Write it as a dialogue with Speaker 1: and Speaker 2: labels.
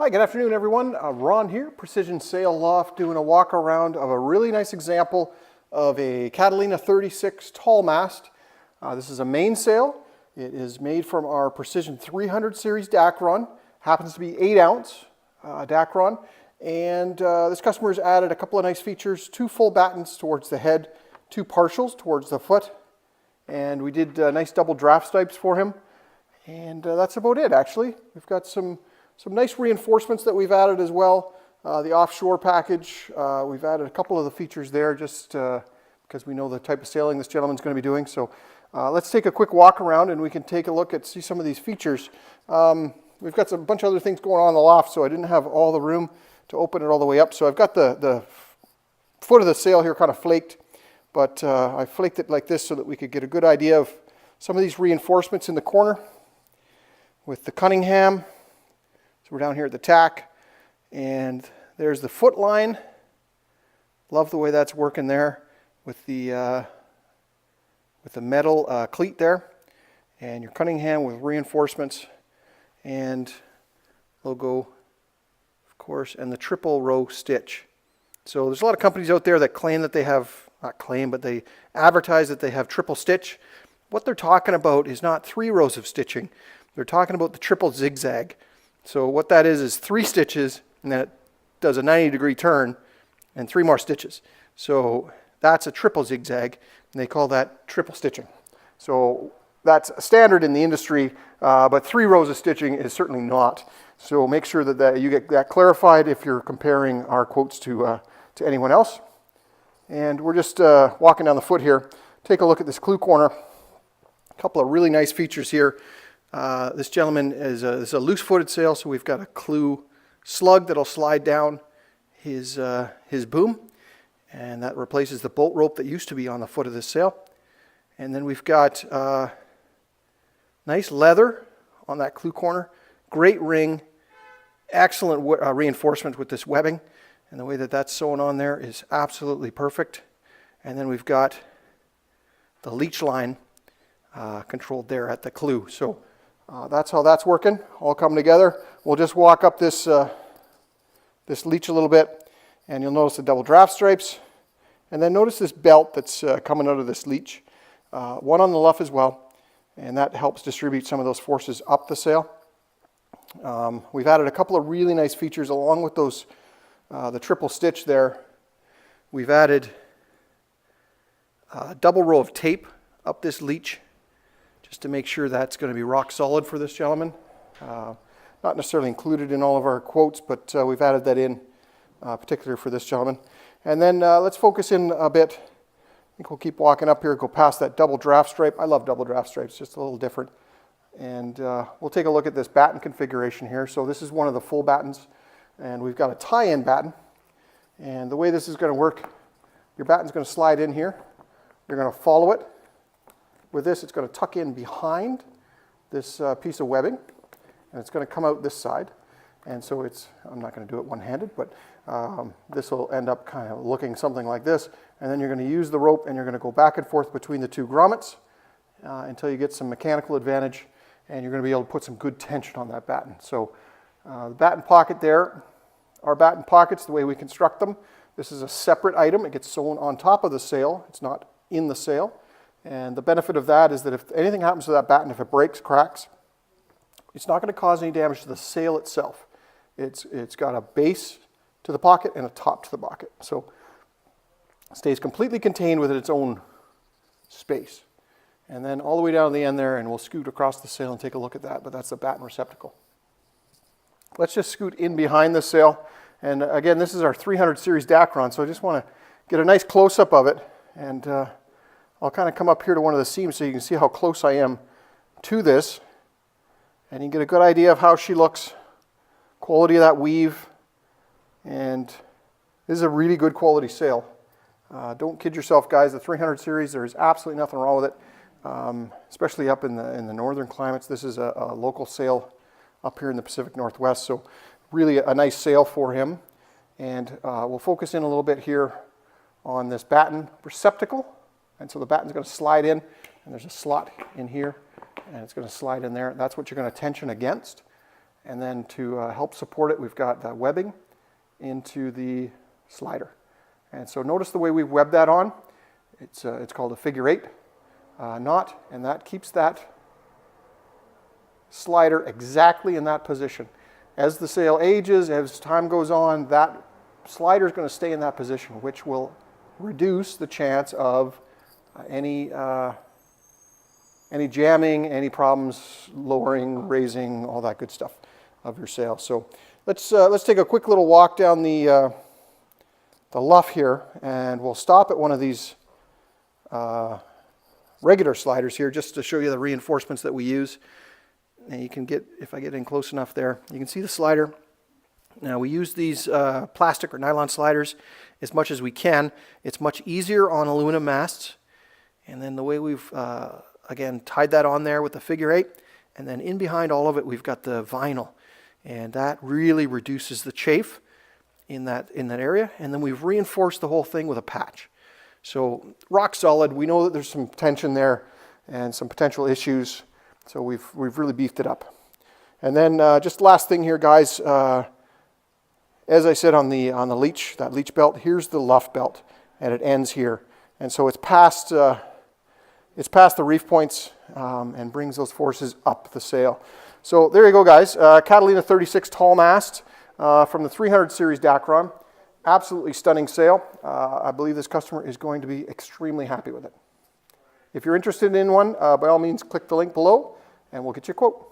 Speaker 1: Hi, good afternoon everyone. Ron here, Precision Sail Loft, doing a walk around of a really nice example of a Catalina 36 tall mast. This is a mainsail. It is made from our Precision 300 series Dacron. Happens to be 8 ounce Dacron. And this customer has added a couple of nice features, 2 full battens towards the head, 2 partials towards the foot. And we did nice double draft stripes for him. And that's about it actually. We've got some nice reinforcements that we've added as well. The offshore package, we've added a couple of the features there just because we know the type of sailing this gentleman's going to be doing. So let's take a quick walk around and we can take a look at see some of these features. We've got a bunch of other things going on in the loft, so I didn't have all the room to open it all the way up. So I've got the foot of the sail here kind of flaked, but I flaked it like this so that we could get a good idea of some of these reinforcements in the corner with the Cunningham. So we're down here at the tack, and there's the foot line. Love the way that's working there with the metal cleat there, and your Cunningham with reinforcements and logo, of course, and the triple row stitch. So there's a lot of companies out there that claim that they have, not claim, but they advertise that they have triple stitch. What they're talking about is not 3 rows of stitching. They're talking about the triple zigzag. So what that is 3 stitches, and then it does a 90-degree turn, and 3 more stitches. So that's a triple zigzag, and they call that triple stitching. So that's standard in the industry, but 3 rows of stitching is certainly not. So make sure that you get that clarified if you're comparing our quotes to anyone else. And we're just walking down the foot here. Take a look at this clue corner. A couple of really nice features here. This gentleman is a loose-footed sail, so we've got a clue slug that'll slide down his boom, and that replaces the bolt rope that used to be on the foot of this sail. And then we've got nice leather on that clue corner, great ring, excellent reinforcement with this webbing, and the way that that's sewn on there is absolutely perfect. And then we've got the leech line controlled there at the clue. So that's how that's working, all coming together. We'll just walk up this leech a little bit, and you'll notice the double draft stripes. And then notice this belt that's coming out of this leech. One on the luff as well, and that helps distribute some of those forces up the sail. We've added a couple of really nice features along with those, the triple stitch there. We've added a double row of tape up this leech, just to make sure that's going to be rock solid for this gentleman. Not necessarily included in all of our quotes, but we've added that in particularly for this gentleman. And then let's focus in a bit. I think we'll keep walking up here, go past that double draft stripe. I love double draft stripes, just a little different. And we'll take a look at this batten configuration here. So this is one of the full battens, and we've got a tie-in batten. And the way this is going to work, your batten's going to slide in here. You're going to follow it. With this, it's going to tuck in behind this piece of webbing, and it's going to come out this side. And so I'm not going to do it one-handed, but this will end up kind of looking something like this. And then you're going to use the rope, and you're going to go back and forth between the 2 grommets until you get some mechanical advantage, and you're going to be able to put some good tension on that batten. So the batten pocket there, our batten pockets, the way we construct them, this is a separate item. It gets sewn on top of the sail. It's not in the sail. And the benefit of that is that if anything happens to that batten, if it breaks, cracks, it's not going to cause any damage to the sail itself. It's got a base to the pocket and a top to the pocket. So it stays completely contained within its own space. And then all the way down to the end there, and we'll scoot across the sail and take a look at that, but that's the batten receptacle. Let's just scoot in behind the sail. And again, this is our 300 series Dacron, so I just want to get a nice close-up of it. And I'll kind of come up here to one of the seams so you can see how close I am to this. And you can get a good idea of how she looks, quality of that weave. And this is a really good quality sail. Don't kid yourself, guys. The 300 series, there's absolutely nothing wrong with it, especially up in the northern climates. This is a local sail up here in the Pacific Northwest, so really a nice sail for him. And we'll focus in a little bit here on this batten receptacle. And so the batten's going to slide in, and there's a slot in here, and it's going to slide in there. That's what you're going to tension against. And then to help support it, we've got webbing into the slider. And so notice the way we've webbed that on. It's called a figure 8 knot, and that keeps that slider exactly in that position. As the sail ages, as time goes on, that slider is going to stay in that position, which will reduce the chance of any jamming, any problems lowering, raising, all that good stuff of your sail. So let's take a quick little walk down the luff here, and we'll stop at one of these regular sliders here just to show you the reinforcements that we use. And you can get, if I get in close enough there, you can see the slider. Now we use these plastic or nylon sliders as much as we can. It's much easier on aluminum masts. And then the way we've, again, tied that on there with the figure 8, and then in behind all of it we've got the vinyl. And that really reduces the chafe in that area. And then we've reinforced the whole thing with a patch. So rock solid. We know that there's some tension there and some potential issues. So we've really beefed it up. And then just last thing here, guys. As I said on the leech, that leech belt, here's the luff belt, and it ends here. And so it's past the reef points and brings those forces up the sail. So there you go, guys. Catalina 36 tall mast from the 300 series Dacron. Absolutely stunning sail. I believe this customer is going to be extremely happy with it. If you're interested in one, by all means, click the link below, and we'll get you a quote.